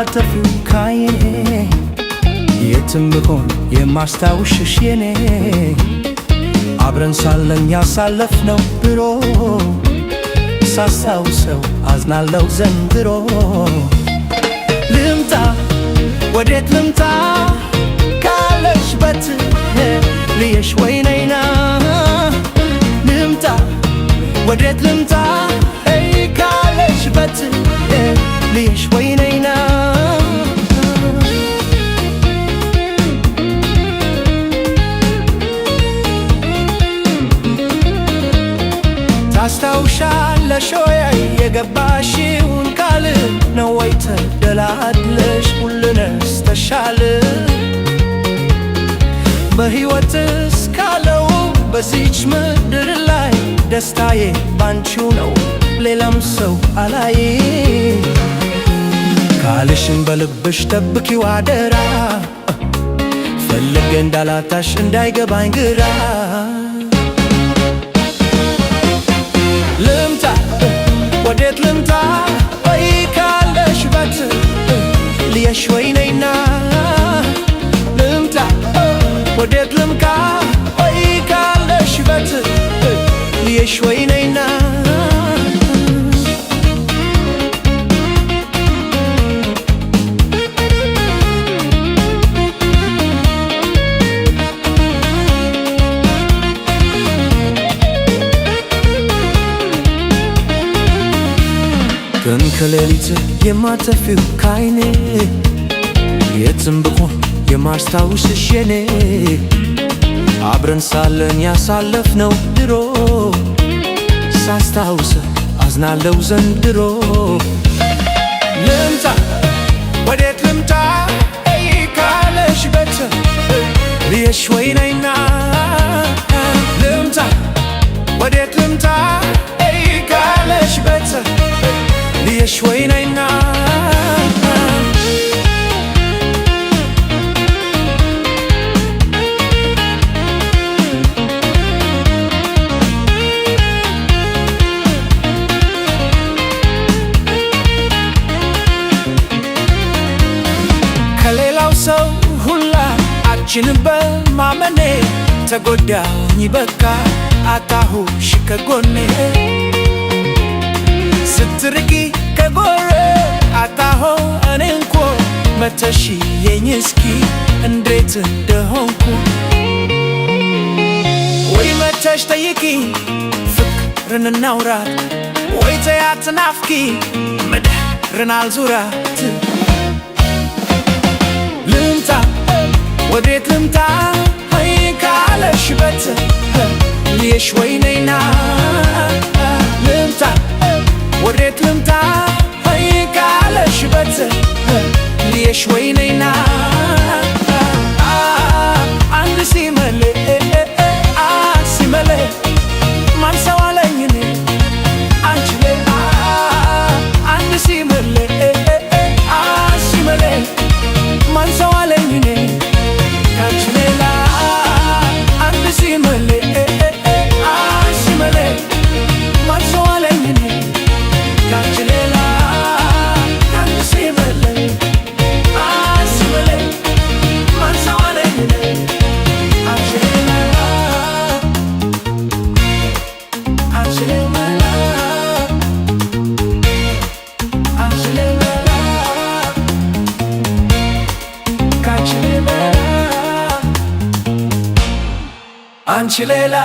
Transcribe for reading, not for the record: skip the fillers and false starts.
የማጠፊው ካይኔ የትም ብሆን የማስታውስሽ የኔ አብረን ሳለን ያሳለፍነው ድሮ ሳስታውሰው አዝናለው ዘንድሮ ልምጣ ወዴት ልምጣ ካለሽበት ልየሽ ወይነይና ልምጣ ወዴት ልምጣ ካለሽበት ልየሽ ወይነይና ታስታውሻለሽ ወይ የገባሽውን ቃል ነው ወይ ተደላድለሽ ሁሉንስ ተሻለ በሕይወት እስካለው በዚች ምድር ላይ ደስታዬ ባንቺው ነው ሌላም ሰው አላይ ቃልሽን በልብሽ ጠብቂው አደራ ፈልጌ እንዳላጣሽ እንዳይገባኝ ግራ ልምጣ ወዴት ልምጣ ወይ ካለሽበት ልየሽ ወይነይና ልምጣ ወዴት ልምጣ ወይ ካለሽበት ልየሽ ወይነይና ቀን ከሌሊት የማጠፊው ካይኔ የትም ብሆን የማስታውስሽ የኔ አብረን ሳለን ያሳለፍነው ድሮ ሳስታውስ አዝናለው ዘንድሮ ልምጣ ወዴት ልምጣ ካለሽበት ልየሽ ወይነይና ልምጣ ወዴት ልምጣ ካለሽበት ልየሽ ወይነይና ከሌላው ሰው ሁላ አንቺን በማመኔ ተጎዳሁኝ በቃ አጣሁሽ ከጎኔ ስትርቂ ከጎሬ አጣሁ እኔ እንኳ መተሽየኝ እስኪ እንዴት እንደሆንኩ ወይ መተሽ ጠይቂኝ ፍቅርን እናውራት ወይ ተያት ናፍቂ ምድርን አልዙራት ልምጣ ወዴት ልምጣ ካለሽበት ልየሽ ወይነይና ልምጣ ወዴት ልምጣ ካለሽበት ልየሽ ወይነይና አንድ ሲመሌ ሲመሌ ማን ሰው አለኝ እኔ አንቺ ሌላ አንድ ሲመሌ ሲመሌ ማን ሰው አለኝ እኔ ካንቺ ሌላ አንድ ሲመሌ ሲመሌ ማን ሰው አለኝ እኔ ካንቺ ሌላ አንድ ሲመሌ ሲመሌ ማን ሰው አለኝ እኔ አንቺ ሌላ አንቺ ሌላ አንቺ ሌላ ካንቺ ሌላ አንቺ ሌላ